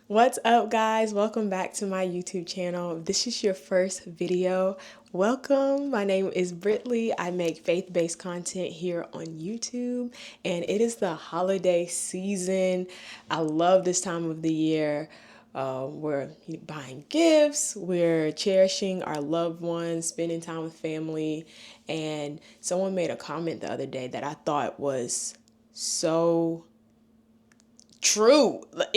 What's up, guys? Welcome back to my YouTube channel. If this is your first video, welcome. My name is Britley. I make faith-based content here on YouTube, and it is the holiday season. I love this time of the year. We're buying gifts, we're cherishing our loved ones, spending time with family, and someone made a comment the other day that I thought was so true. But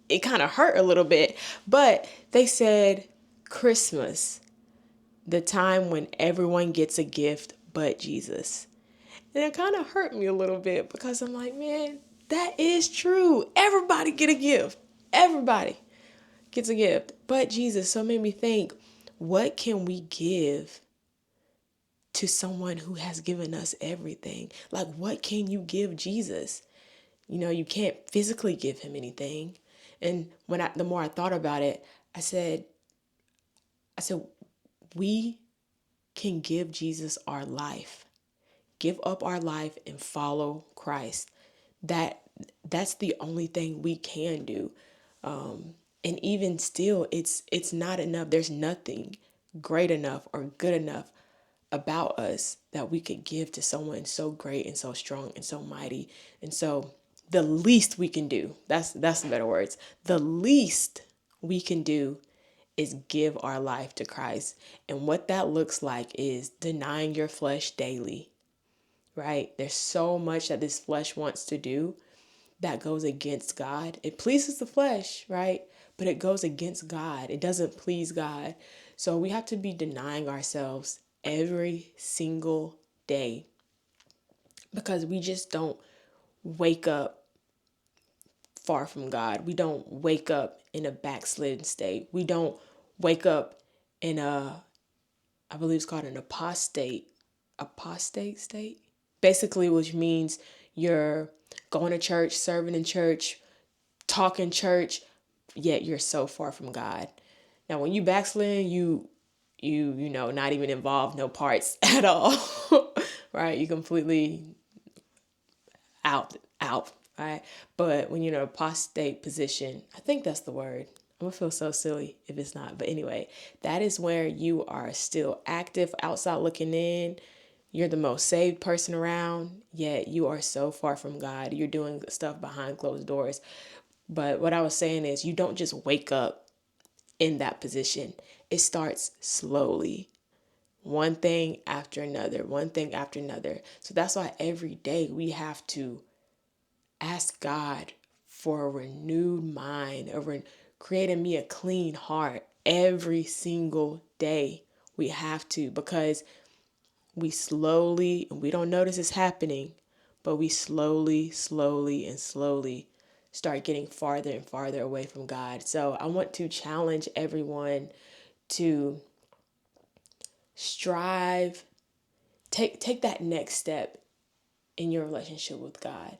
it kind of hurt a little bit. But they said Christmas, the time when everyone gets a gift but Jesus. And it kind of hurt me a little bit because I'm like, man, that is true. Everybody get a gift. Everybody gets a gift but Jesus. So it made me think, what can we give to someone who has given us everything? Like, what can you give Jesus? You can't physically give him anything. And the more I thought about it, I said, we can give Jesus our life, give up our life and follow Christ. That's the only thing we can do. And even still, it's not enough. There's nothing great enough or good enough about us that we could give to someone so great and so strong and so mighty. And so the least we can do, that's the better words. The least we can do is give our life to Christ. And what that looks like is denying your flesh daily, right? There's so much that this flesh wants to do that goes against God. It pleases the flesh, right? But it goes against God. It doesn't please God. So we have to be denying ourselves every single day because we just don't wake up far from God. We don't wake up in a backslidden state. We don't wake up in I believe it's called an apostate state. Basically, which means you're going to church, serving in church, talking church, yet you're so far from God. Now, when you backslid, you know, not even involved, no parts at all, right? You completely out, right? But when you're in an apostate position, I think that's the word. I'm gonna feel so silly if it's not. But anyway, that is where you are still active, outside looking in. You're the most saved person around, yet you are so far from God. You're doing stuff behind closed doors. But what I was saying is, you don't just wake up in that position. It starts slowly, one thing after another, one thing after another. So that's why every day we have to ask God for a renewed mind, creating me a clean heart every single day. We have to, because we slowly, and we don't notice it's happening, but we slowly start getting farther and farther away from God. So I want to challenge everyone to strive, take that next step in your relationship with God.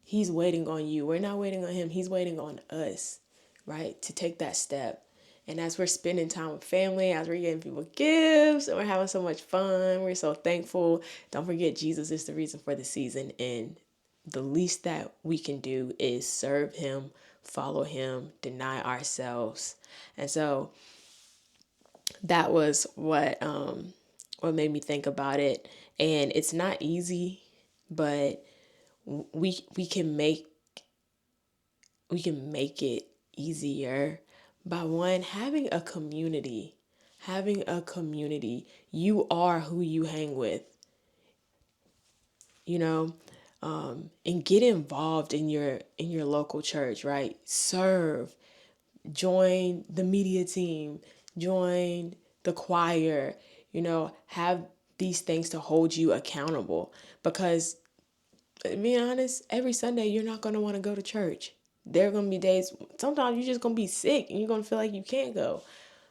He's waiting on you. We're not waiting on him. He's waiting on us, right? To take that step. And as we're spending time with family, as we're getting people gifts, and we're having so much fun, we're so thankful. Don't forget, Jesus is the reason for the season. And the least that we can do is serve him, follow him, deny ourselves. And so that was what made me think about it. And it's not easy, but we can make it easier by one, having a community. You are who you hang with, you know. And get involved in your local church, right? Serve, join the media team, join the choir, have these things to hold you accountable. Because, being honest, every Sunday you're not going to want to go to church. There are going to be days, sometimes you're just going to be sick and you're going to feel like you can't go.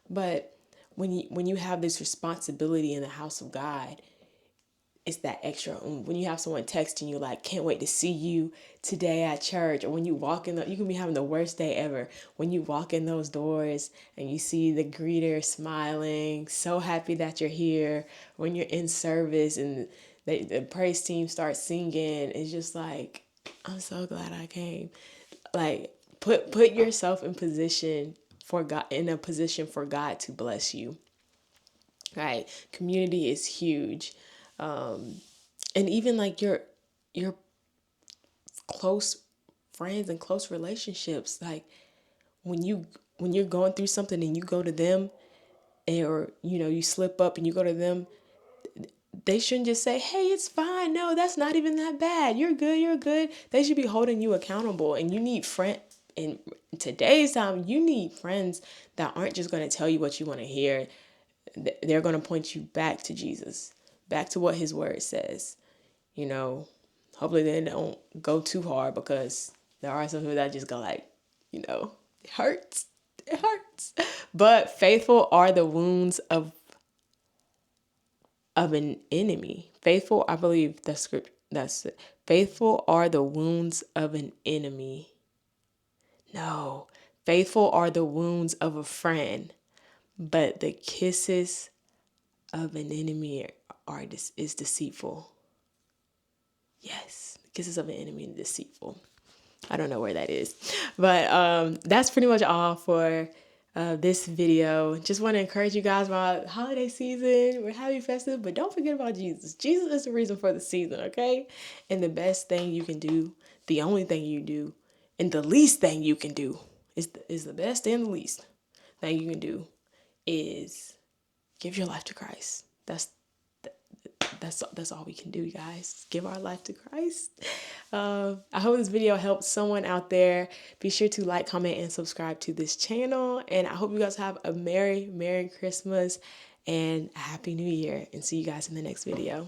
But when you have this responsibility in the house of God, it's that extra. When you have someone texting you like, can't wait to see you today at church, or when you walk in, you can be having the worst day ever. When you walk in those doors and you see the greeter smiling, so happy that you're here. When you're in service and the praise team starts singing, it's just like, I'm so glad I came. Like, Put yourself in a position for God to bless you. Right? Community is huge. And even like your close friends and close relationships, like when you're going through something and you go to them, or you slip up and you go to them, they shouldn't just say, hey, it's fine. No, that's not even that bad. You're good. You're good. They should be holding you accountable. And you need in today's time, you need friends that aren't just going to tell you what you want to hear. They're going to point you back to Jesus, back to what his word says. Hopefully they don't go too hard, because there are some people that just go like, it hurts. It hurts. But faithful are the wounds of an enemy. Faithful, I believe the script, that's it. Faithful are the wounds of an enemy. No, faithful are the wounds of a friend, but the kisses of an enemy is deceitful. Yes, the kisses of an enemy are deceitful. I don't know where that is, but that's pretty much all for this video. Just want to encourage you guys about holiday season. We're happy festive, but don't forget about Jesus. Jesus is the reason for the season, okay? And the best thing you can do, the only thing you do, and the least thing you can do is the best and the least thing you can do is give your life to Christ. That's all we can do, guys. Give our life to Christ. I hope this video helped someone out there. Be sure to like, comment, and subscribe to this channel. And I hope you guys have a Merry Christmas and a Happy New Year. And see you guys in the next video.